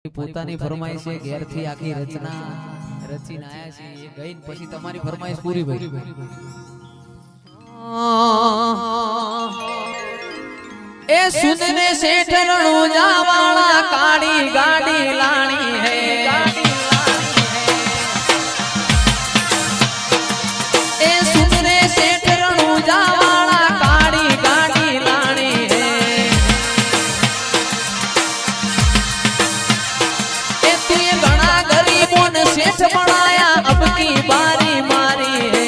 પોતાની ફરમાઈશ છે ઘેરથી આખી રચના રચીને આયા છે એ ગઈને પછી તમારી ફરમાઈશ પૂરી ભાઈ એ સુનને શેઠ રણુજા વાળા કાળી ગાડી લાણી હે એ સુનને શેઠ રણુજા વાળા કાળી ગાડી લાણી હે એ તુએ ઘણા ગરીબોને શેઠ બનાયા અબ કી બારી મારી હે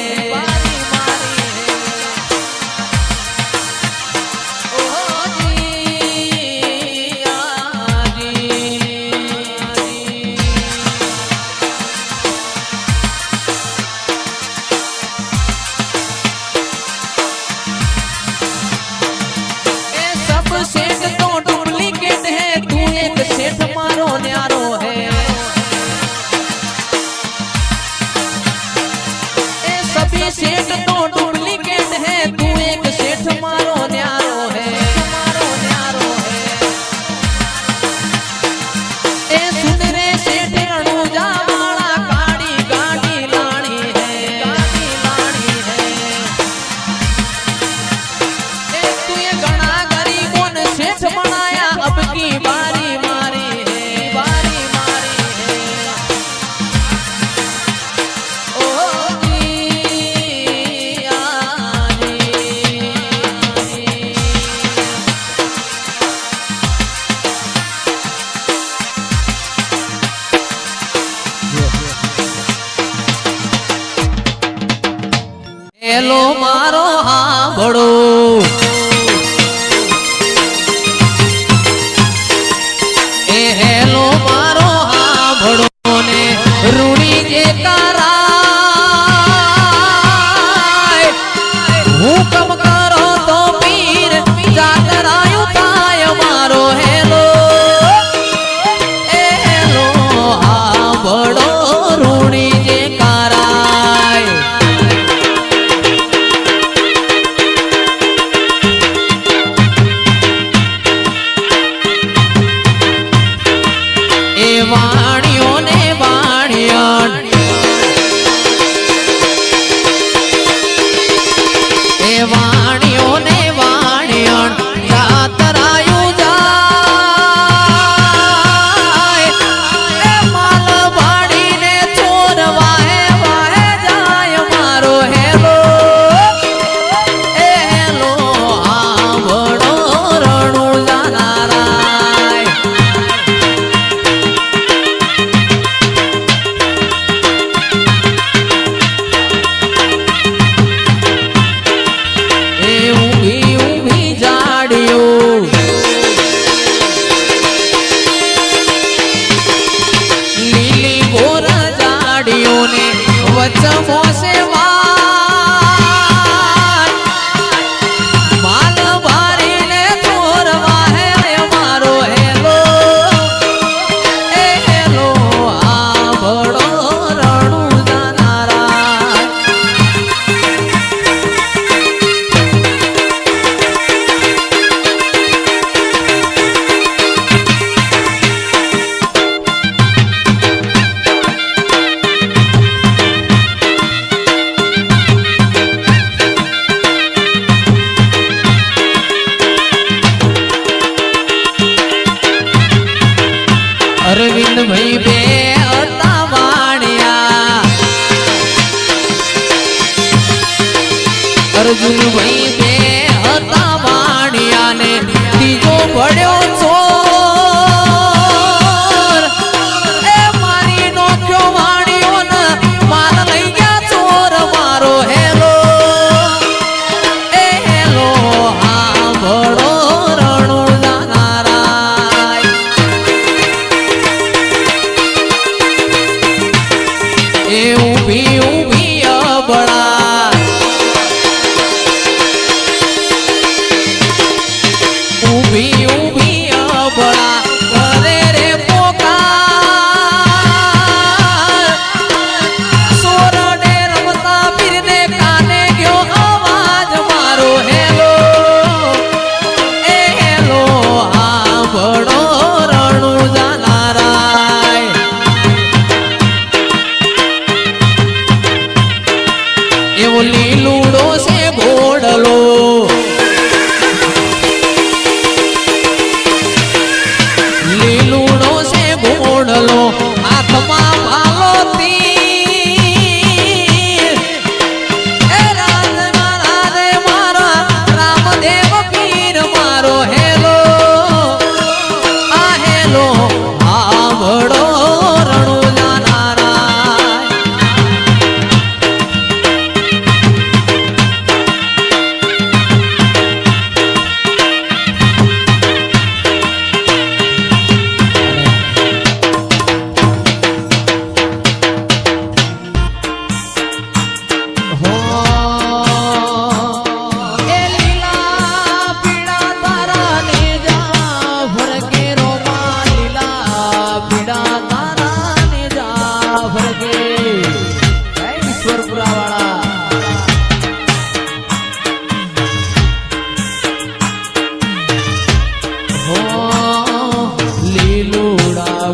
सेठ तो डुप्लीकेट है तू एक सेठ मारो न्यारो है ए सुन रे सेठ रणुजा वाला काड़ी गाड़ी लाणी है ए तू ये घना गरीबों ने सेठ बनाया अब की बारी मारी है हेलो मारो हाँ बड़ो ए हेलो मारो हाँ बड़ो ने रूड़ी जे कराय हुकम करो तो पीर जातरायु थाय मारो हेलो ए हेलो हाँ बड़ो रूड़ी जे कराय वाणियों ने वाणियों ए वाणियों ने वाणियों जातरायु जाए ए माल बाड़ी ने चोर वाहे जाय मारो हेलो ए हेलो हाँ बड़ो रणुजा नाराय वचमों से माल भारी ने चोरवा है मारो हेलो ए हेलो आ बड़ो रणुजा नाराय अरविंद भाई बे अता वाणिया अर्जुन भाई बे अता वाणिया ने तीजो बड़ो चोर ए मारी नो क्यों वाणियो न मार लई गया चोर मारो हेलो ए हेलो हाँ बड़ो रणुजा नाराय ए ऊभी ऊभी बड़ा ऊभी ऊभी बड़ा करे रे पोकार सोर ने रमता फिर ने काने गयो आवाज मारो हेलो ए हेलो हाँ बड़ो रणुजा नाराय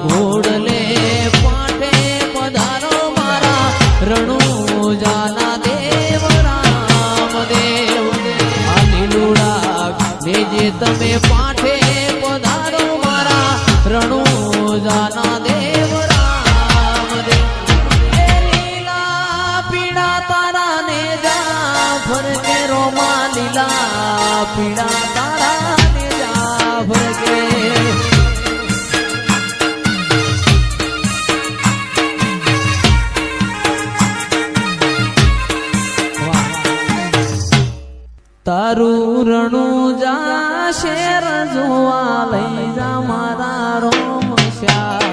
ઘોડલે પાઠે પધારો મારા રણુજાના દેવ રામદેવ આ લીલુડા લેજે તમે પાઠે પધારો મારા રણુજાના દેવ રામદેવ એ લીલા પીડા તારા ને જા ફરકે રોમા લીલા પીડા તારા ને જા ફરકે તારું રણુજા શેર જોવા લઈ જા મારા રોમશ્યા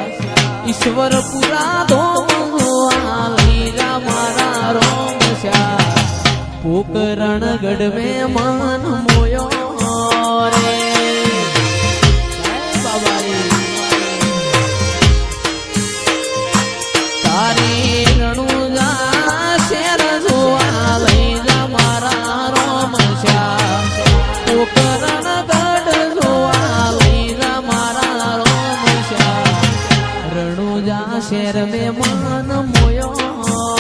ઈશ્વરપુરા ધોમ જોવા લઈ જા મારા રોમશ્યા પોકરણગઢ મેં મન મોયો રે તારી રણુજા શેર જોવા લઈ જા મારા રોમશ્યા પોકરણગઢ જોવા લઈ જા મારા રોમશ્યા રણુજા શેર મેં મન મોયો